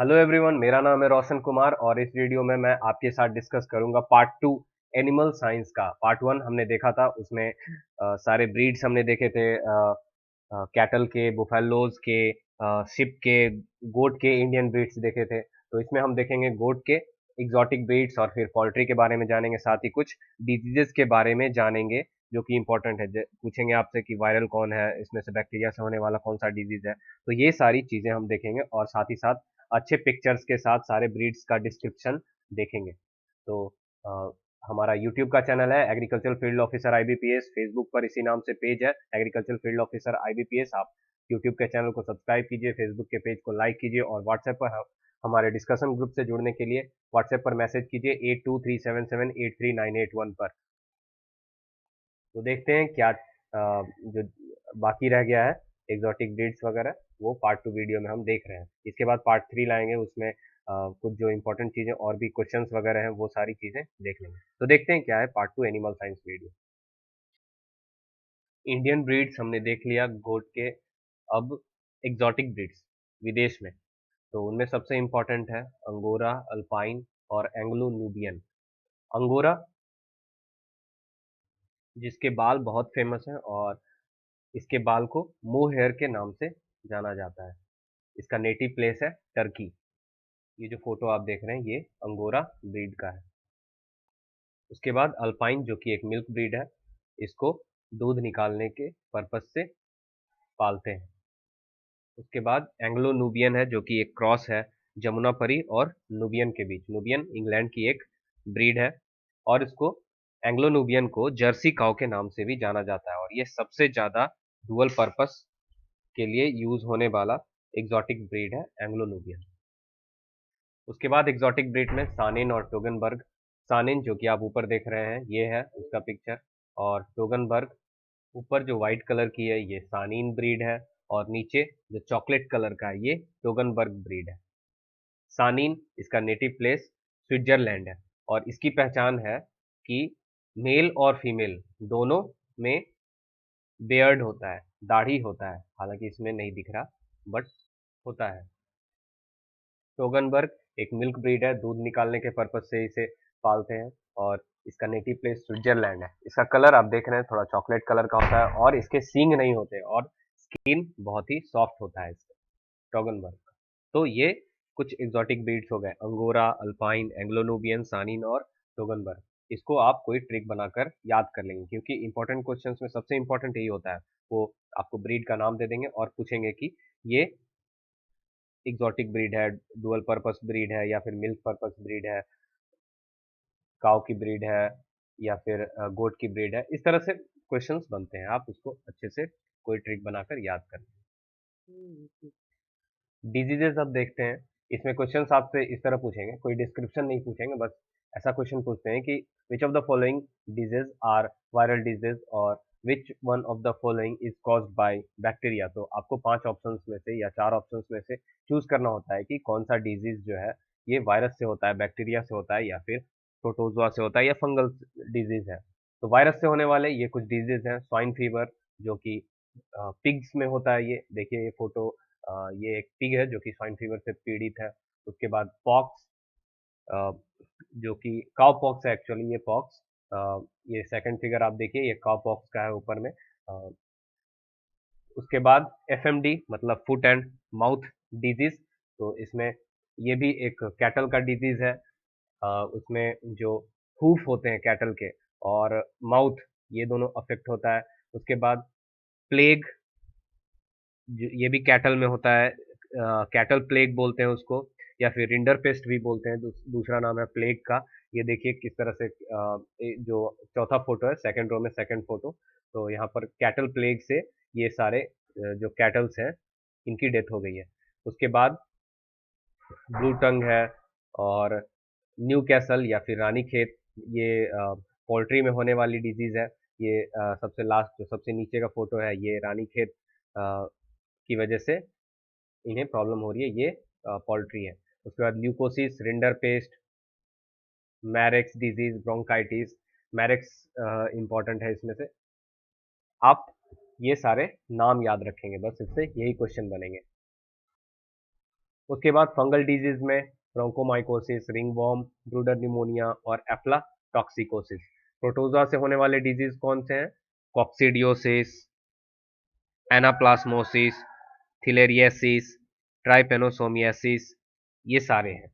Hello everyone, मेरा नाम है रोशन कुमार और इस वीडियो में मैं आपके साथ डिस्कस करूंगा पार्ट टू एनिमल साइंस का। पार्ट वन हमने देखा था, उसमें सारे ब्रीड्स हमने देखे थे, कैटल के, बुफेलोज के, शिप के, गोट के, इंडियन ब्रीड्स देखे थे। तो इसमें हम देखेंगे गोट के एग्जॉटिक ब्रीड्स और फिर पोल्ट्री के बारे में जानेंगे, साथ ही कुछ डिजीजेस के बारे में जानेंगे जो कि इंपॉर्टेंट है। पूछेंगे आपसे कि वायरल कौन है, इसमें से बैक्टीरिया से होने वाला कौन सा डिजीज है। तो ये सारी चीजें हम देखेंगे और साथ ही साथ अच्छे पिक्चर्स के साथ सारे ब्रीड्स का डिस्क्रिप्शन देखेंगे। तो अ, हमारा यूट्यूब का चैनल है agriculture field officer IBPS, Facebook पर इसी नाम से पेज है एग्रीकल्चर फील्ड ऑफिसर आईबीपीएस। आप यूट्यूब के चैनल को सब्सक्राइब कीजिए, फेसबुक के पेज को लाइक कीजिए और व्हाट्सएप पर हमारे डिस्कशन ग्रुप से जुड़ने के लिए व्हाट्सएप पर मैसेज कीजिए 8237783981 पर। तो देखते हैं क्या जो बाकी रह गया है एग्जॉटिक ब्रीड्स वगैरह, वो पार्ट टू वीडियो में हम देख रहे हैं। इसके बाद पार्ट थ्री लाएंगे, उसमें कुछ जो इंपॉर्टेंट चीजें और भी क्वेश्चंस वगैरह हैं वो सारी चीजें देख लेंगे। तो देखते हैं क्या है part two animal science video. Indian breeds हमने देख लिया गोट के। अब एग्जॉटिक ब्रीड्स विदेश में, तो उनमें सबसे इंपॉर्टेंट है अंगोरा, अल्पाइन और एंग्लो न्यूबियन। अंगोरा जिसके बाल बहुत फेमस हैं और इसके बाल को मोहेयर के नाम से जाना जाता है। इसका नेटिव प्लेस है टर्की। ये जो फोटो आप देख रहे हैं ये अंगोरा ब्रीड का है। उसके बाद अल्पाइन जो कि एक मिल्क ब्रीड है, इसको दूध निकालने के पर्पज से पालते हैं। उसके बाद एंग्लो नूबियन है जो कि एक क्रॉस है जमुनापरी और नूबियन के बीच। नूबियन इंग्लैंड की एक ब्रीड है और इसको एंग्लो नूबियन को जर्सी काउ के नाम से भी जाना जाता है और ये सबसे ज्यादा डुअल पर्पस के लिए यूज होने वाला एग्जॉटिक ब्रीड है एंग्लो नूबियन। उसके बाद एग्जॉटिक ब्रीड में सानिन और टोगनबर्ग। सानिन जो कि आप ऊपर देख रहे हैं ये है उसका पिक्चर, और टोगनबर्ग ऊपर जो व्हाइट कलर की है ये सानिन ब्रीड है और नीचे जो चॉकलेट कलर का है ये टोगनबर्ग ब्रीड है। सानिन इसका नेटिव प्लेस स्विट्जरलैंड है और इसकी पहचान है कि मेल और फीमेल दोनों में बेयर्ड होता है, दाढ़ी होता है, हालांकि इसमें नहीं दिख रहा बट होता है। टोगनबर्ग एक मिल्क ब्रीड है, दूध निकालने के पर्पज से इसे पालते हैं और इसका नेटिव प्लेस स्विट्जरलैंड है। इसका कलर आप देख रहे हैं थोड़ा चॉकलेट कलर का होता है और इसके सींग नहीं होते और स्किन बहुत ही सॉफ्ट होता है इसका, टोगनबर्ग का। तो ये कुछ एग्जॉटिक ब्रीड्स हो गए, अंगोरा, अल्पाइन, एंग्लोनूबियन, सानिन और टोगनबर्ग। इसको आप कोई ट्रिक बनाकर याद कर लेंगे क्योंकि इंपॉर्टेंट क्वेश्चंस में सबसे इंपॉर्टेंट यही होता है। वो आपको ब्रीड का नाम दे देंगे और पूछेंगे कि ये एग्जॉटिक ब्रीड है, डुअल पर्पस ब्रीड है या फिर मिल्क पर्पस ब्रीड है, काऊ की ब्रीड है या फिर गोट की ब्रीड है। इस तरह से क्वेश्चंस बनते हैं, आप उसको अच्छे से कोई ट्रिक बनाकर याद कर लें। डिजीजेस अब देखते हैं। इसमें क्वेश्चंस आपसे इस तरह पूछेंगे, कोई डिस्क्रिप्शन नहीं पूछेंगे, बस ऐसा क्वेश्चन पूछते हैं कि which of the following disease are viral disease और which one of the following is caused by bacteria. तो आपको पांच ऑप्शंस में से या चार ऑप्शंस में से चूज करना होता है कि कौन सा डिजीज जो है ये वायरस से होता है, बैक्टीरिया से होता है या फिर प्रोटोजोआ से होता है या फंगल डिजीज है। तो वायरस से होने वाले ये कुछ डिजीज हैं। स्वाइन फीवर जो कि पिग्स में होता है, ये देखिए ये फोटो, ये एक पिग है जो कि स्वाइन फीवर से पीड़ित है। उसके बाद पॉक्स, जो कि काउ पॉक्स है एक्चुअली, ये पॉक्स, ये सेकंड फिगर आप देखिए ये काउ पॉक्स का है ऊपर में। उसके बाद एफएमडी मतलब फुट एंड माउथ डिजीज, तो इसमें ये भी एक कैटल का डिजीज है। उसमें जो हूफ होते हैं कैटल के और माउथ, ये दोनों अफेक्ट होता है। उसके बाद प्लेग, ये भी कैटल में होता है, कैटल प्लेग बोलते हैं उसको या फिर रिंडर पेस्ट भी बोलते हैं, दूसरा नाम है प्लेग का। ये देखिए किस तरह से जो चौथा फोटो है सेकंड रो में, सेकंड फोटो, तो यहाँ पर कैटल प्लेग से ये सारे जो कैटल्स हैं इनकी डेथ हो गई है। उसके बाद ब्लू टंग है और न्यू कैसल या फिर रानीखेत, ये पोल्ट्री में होने वाली डिजीज है। ये सबसे लास्ट जो सबसे नीचे का फोटो है ये रानीखेत की वजह से इन्हें प्रॉब्लम हो रही है, ये पोल्ट्री है। उसके बाद leucosis, rinderpest, Marek's disease, bronchitis. Marek's important है इसमें से। आप ये सारे नाम याद रखेंगे, बस इससे यही क्वेश्चन बनेंगे। उसके बाद फंगल डिजीज में ब्रोंकोमाइकोसिस, रिंगवॉर्म, ब्रूडर निमोनिया और एफ्लाटॉक्सिकोसिस। प्रोटोजोआ से होने वाले डिजीज कौन से हैं? कॉक्सीडियोसिस, एनाप्लास्मोसिस, थिलेरियसिस, ट्राइपेनोसोमियासिस, ये सारे हैं।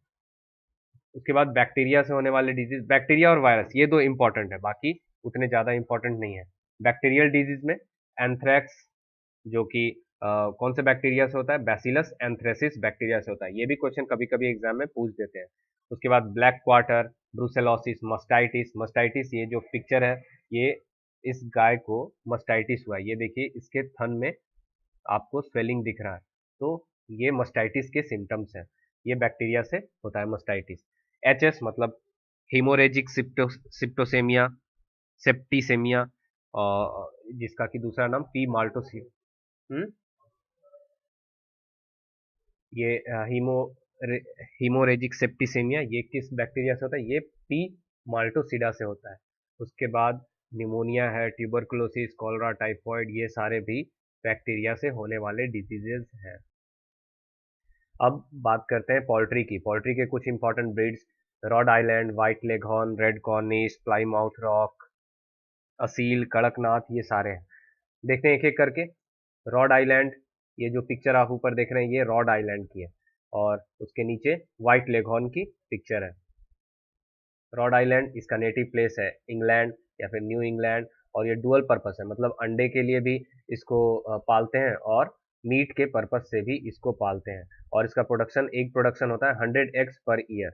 उसके बाद बैक्टीरिया से होने वाले डिजीज, बैक्टीरिया और वायरस ये दो इंपॉर्टेंट है, बाकी उतने ज्यादा इंपॉर्टेंट नहीं है। बैक्टीरियल डिजीज में एंथ्रेक्स, जो कि कौन से बैक्टीरिया से होता है? बैसिलस एंथ्रेसिस बैक्टीरिया से होता है। ये भी क्वेश्चन कभी कभी एग्जाम में पूछ देते हैं। उसके बाद black quarter, brucellosis, mastitis. Mastitis, ये जो पिक्चर है, ये इस गाय को मस्टाइटिस हुआ है। ये देखिए, इसके थन में आपको स्वेलिंग दिख रहा है, तो ये मस्टाइटिस के सिम्टम्स हैं। ये बैक्टीरिया से होता है मस्टाइटिस। एचएस मतलब हीमोरेजिक सिप्टोसेमिया, सेप्टिसेमिया, और जिसका कि दूसरा नाम पी माल्टोसी। ये हीमोरेजिक सेप्टिसेमिया, ये किस बैक्टीरिया से होता है? ये पी माल्टोसिडा से होता है। उसके बाद निमोनिया है, ट्यूबरकुलोसिस, कॉलरा, टाइफॉइड, ये सारे भी बैक्टीरिया से होने वाले डिजीजेज हैं। अब बात करते हैं पोल्ट्री की। पोल्ट्री के कुछ important breeds, rod island, white leghorn, red Cornish, Plymouth rock, Aseel, Kadaknath, ये सारे हैं। देखते हैं एक एक करके। रॉड आइलैंड, ये जो पिक्चर आप ऊपर देख रहे हैं, ये रॉड आइलैंड की है, और उसके नीचे व्हाइट लेगहॉर्न की पिक्चर है। रॉड आइलैंड, इसका नेटिव प्लेस है इंग्लैंड या फिर न्यू इंग्लैंड, और ये डुअल पर्पस है, मतलब अंडे के लिए भी इसको पालते हैं और मीट के पर्पस से भी इसको पालते हैं। और इसका प्रोडक्शन, एग प्रोडक्शन होता है 100 eggs per year.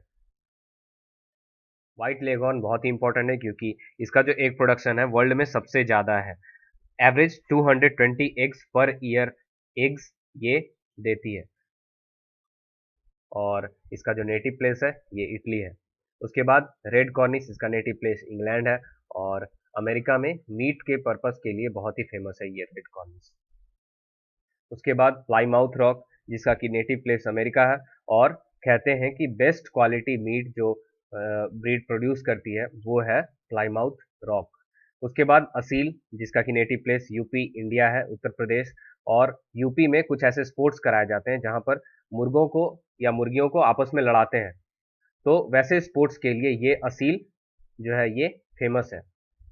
White leghorn बहुत ही इंपॉर्टेंट है, क्योंकि इसका जो एग प्रोडक्शन है वर्ल्ड में सबसे ज्यादा है। Average 220 eggs per year eggs ये देती है, और इसका जो नेटिव प्लेस है ये इटली है। उसके बाद रेड कॉर्निश, इसका नेटिव प्लेस इंग्लैंड है, और अमेरिका में मीट के पर्पस के लिए बहुत ही फेमस है ये रेड कॉर्निश। उसके बाद प्लाईमाउथ रॉक, जिसका कि नेटिव प्लेस अमेरिका है, और कहते हैं कि बेस्ट क्वालिटी मीट जो ब्रीड प्रोड्यूस करती है वो है प्लाईमाउथ रॉक। उसके बाद असील, जिसका कि नेटिव प्लेस यूपी इंडिया है, उत्तर प्रदेश, और यूपी में कुछ ऐसे स्पोर्ट्स कराए जाते हैं जहां पर मुर्गों को या मुर्गियों को आपस में लड़ाते हैं, तो वैसे स्पोर्ट्स के लिए ये असील जो है ये फेमस है।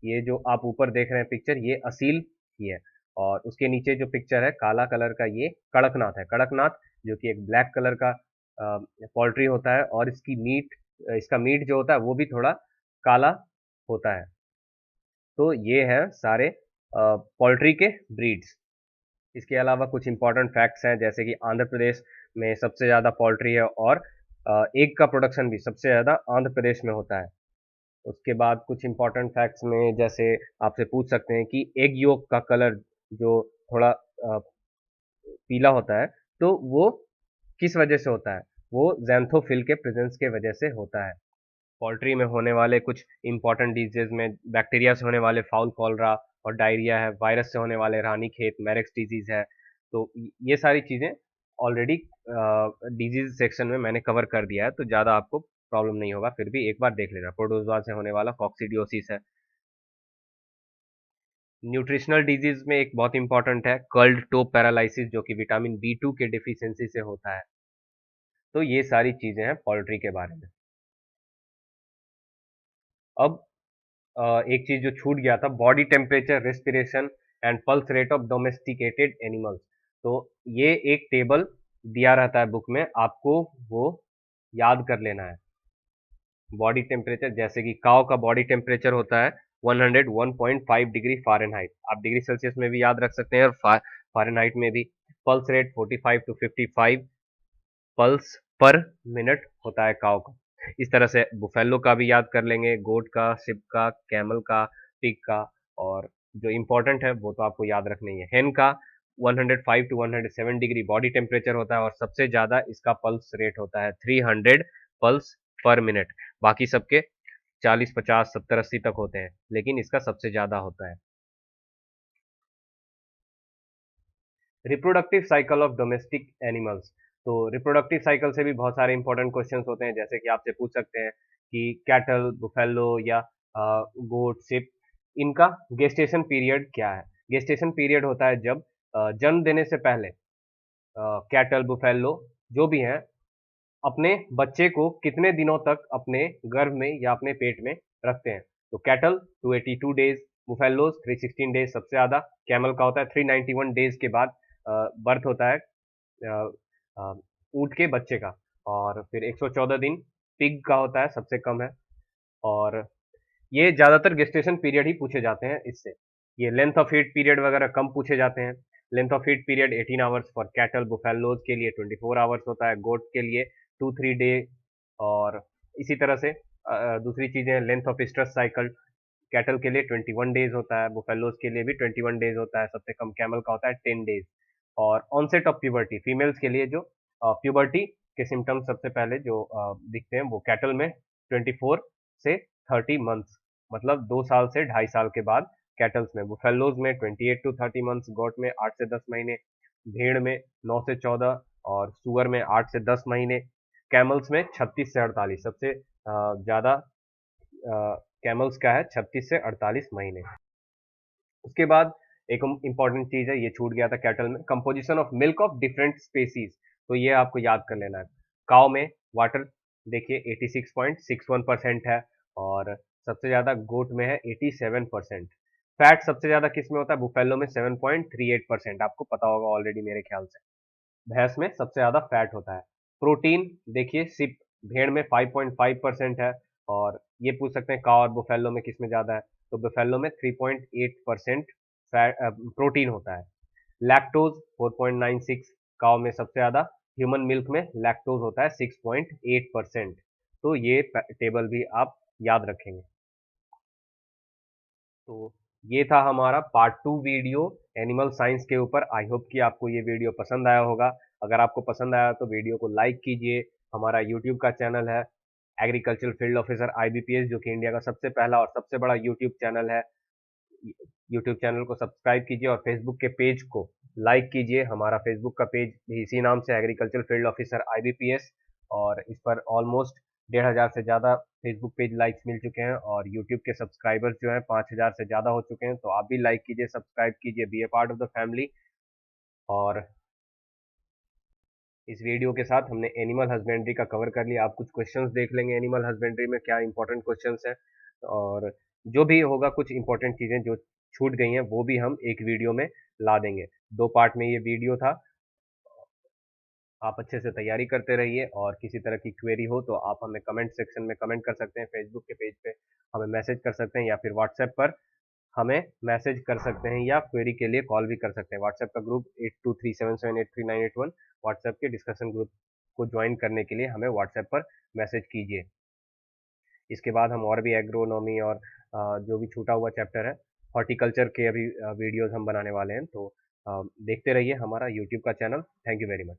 ये जो आप ऊपर देख रहे हैं पिक्चर, ये असील की है, और उसके नीचे जो पिक्चर है काला कलर का, ये कड़कनाथ है। कड़कनाथ जो कि एक ब्लैक कलर का पोल्ट्री होता है, और इसका मीट जो होता है वो भी थोड़ा काला होता है। तो ये है सारे पोल्ट्री के ब्रीड्स। इसके अलावा कुछ इंपॉर्टेंट फैक्ट्स हैं, जैसे कि आंध्र प्रदेश में सबसे ज़्यादा पोल्ट्री है, और एग का प्रोडक्शन भी सबसे ज़्यादा आंध्र प्रदेश में होता है। उसके बाद कुछ इंपॉर्टेंट फैक्ट्स में जैसे आपसे पूछ सकते हैं कि एग योक का कलर जो थोड़ा पीला होता है, तो वो किस वजह से होता है? वो ज़ैंथोफिल के प्रेजेंस के वजह से होता है। पोल्ट्री में होने वाले कुछ इंपॉर्टेंट डिजीज में बैक्टीरिया से होने वाले फाउल कॉलरा और डायरिया है, वायरस से होने वाले रानीखेत मैरेक्स डिजीज है। तो ये सारी चीज़ें ऑलरेडी डिजीज सेक्शन में मैंने कवर कर दिया है, तो ज़्यादा आपको प्रॉब्लम नहीं होगा, फिर भी एक बार देख लेना। प्रोटोजोआ से होने वाला कॉक्सीडियोसिस है। न्यूट्रिशनल डिजीज में एक बहुत इंपॉर्टेंट है कर्ल्ड टो पैरालिसिस, जो कि विटामिन B2 के डिफिशियंसी से होता है। तो ये सारी चीज़ें हैं पोल्ट्री के बारे में। अब एक चीज जो छूट गया था, body temperature, respiration and pulse rate of domesticated animals. तो ये एक टेबल दिया रहता है बुक में, आपको वो याद कर लेना है। बॉडी टेम्परेचर, जैसे कि काव का बॉडी टेम्परेचर होता है 101.5 डिग्री फ़ारेनहाइट, आप डिग्री सेल्सियस में भी याद रख सकते हैं और फ़ारेनहाइट में भी। Pulse rate 45 to 55 pulse per minute होता है काव का। इस तरह से बुफेलो का भी याद कर लेंगे, गोट का, शिप का, कैमल का, पिग का, और जो इंपॉर्टेंट है वो तो आपको याद रखना ही है। हेन का 105 टू 107 डिग्री बॉडी टेम्परेचर होता है, और सबसे ज्यादा इसका पल्स रेट होता है 300 पल्स पर मिनट। बाकी सबके 40, 50, 70, 80 तक होते हैं, लेकिन इसका सबसे ज्यादा होता है। Reproductive cycle of domestic animals. तो रिप्रोडक्टिव साइकिल से भी बहुत सारे इंपॉर्टेंट क्वेश्चंस होते हैं, जैसे कि आपसे पूछ सकते हैं कि कैटल, बुफेलो या गोट, शिप, इनका गेस्टेशन पीरियड क्या है? गेस्टेशन पीरियड होता है जब जन्म देने से पहले कैटल, बुफेलो जो भी हैं, अपने बच्चे को कितने दिनों तक अपने गर्भ में या अपने पेट में रखते हैं? तो कैटल 282 डेज, बुफेलोज 316 डेज सबसे ज्यादा, कैमल का होता है 391 डेज के बाद बर्थ होता है ऊंट के बच्चे का, और फिर 114 दिन पिग का होता है, सबसे कम है। और ये ज्यादातर गेस्टेशन पीरियड ही पूछे जाते हैं इससे। ये लेंथ ऑफ हीट पीरियड वगैरह कम पूछे जाते हैं। Length of heat period 18 hours for cattle, buffaloes के लिए 24 आवर्स होता है, गोट के लिए 2-3 डे। और इसी तरह से दूसरी चीजें, length of stress cycle cattle के लिए 21 डेज होता है, बुफेलोज के लिए भी 21 डेज होता है, सबसे कम कैमल का होता है 10 डेज। और ऑनसेट ऑफ प्यूबर्टी फीमेल्स के लिए जो प्यूबर्टी के सिम्टम्स सबसे पहले जो दिखते हैं वो कैटल में 24 से 30 मंथ्स, मतलब 2 साल से 2.5 साल के बाद कैटल्स में, बुफेलोज में 28 टू 30 मंथ्स, गोट में 8 से 10 महीने, भेड़ में 9 से 14 और सुअर में 8 से 10 महीने, कैमल्स में 36 से 48, सबसे ज्यादा कैमल्स का है 36 से 48 महीने। उसके बाद एक इंपॉर्टेंट चीज है, ये छूट गया था कैटल में, composition of milk of different species, तो ये आपको याद कर लेना है। काउ में वाटर देखिए 86.61% है, और सबसे ज्यादा गोट में है 87%। फैट सबसे ज्यादा किस में होता है? बुफेलो में 7.38%, आपको पता होगा ऑलरेडी मेरे ख्याल से। भैंस में सबसे ज्यादा फैट होता है। प्रोटीन देखिए सिप भेड़ में 5.5% है, और ये पूछ सकते हैं काउ और बुफेलो में किस में ज्यादा है, तो बुफेलो में 3.8% फैट प्रोटीन होता है। लैक्टोज 4.96, काउ में सबसे ज्यादा। ह्यूमन मिल्क में लैक्टोज होता है 6.8%। तो ये टेबल भी आप याद रखेंगे। तो ये था हमारा पार्ट 2 वीडियो एनिमल साइंस के ऊपर। आई होप कि आपको ये वीडियो पसंद आया होगा। अगर आपको पसंद आया तो वीडियो को लाइक कीजिए। हमारा यूट्यूब का चैनल है एग्रीकल्चर फील्ड ऑफिसर आईबीपीएस, जो कि इंडिया का सबसे पहला और सबसे बड़ा यूट्यूब चैनल है। यूट्यूब चैनल को सब्सक्राइब कीजिए और फेसबुक के पेज को लाइक कीजिए। हमारा फेसबुक का पेज भी इसी नाम से, एग्रीकल्चर फील्ड ऑफिसर आईबीपीएस, और इस पर ऑलमोस्ट 1,500 से ज़्यादा फेसबुक पेज लाइक्स मिल चुके हैं, और यूट्यूब के सब्सक्राइबर्स जो हैं 5,000 से ज़्यादा हो चुके हैं। तो आप भी लाइक कीजिए, सब्सक्राइब कीजिए, be a part of the family. और इस वीडियो के साथ हमने एनिमल हस्बेंड्री का कवर कर लिया। आप कुछ क्वेश्चंस देख लेंगे एनिमल हस्बेंड्री में क्या इंपॉर्टेंट क्वेश्चंस हैं, और जो भी होगा कुछ इंपॉर्टेंट चीज़ें जो छूट गई हैं वो भी हम एक वीडियो में ला देंगे। 2 पार्ट में ये वीडियो था। आप अच्छे से तैयारी करते रहिए, और किसी तरह की क्वेरी हो तो आप हमें कमेंट सेक्शन में कमेंट कर सकते हैं, फेसबुक के पेज पे हमें मैसेज कर सकते हैं, या फिर व्हाट्सएप पर हमें मैसेज कर सकते हैं, या क्वेरी के लिए कॉल भी कर सकते हैं। व्हाट्सएप का ग्रुप 8237783981, व्हाट्सएप के डिस्कशन ग्रुप को ज्वाइन करने के लिए हमें व्हाट्सएप पर मैसेज कीजिए। इसके बाद हम और भी एग्रोनॉमी और जो भी छूटा हुआ चैप्टर है हॉर्टिकल्चर के अभी वीडियोस हम बनाने वाले हैं। तो देखते रहिए हमारा यूट्यूब का channel. Thank you very much.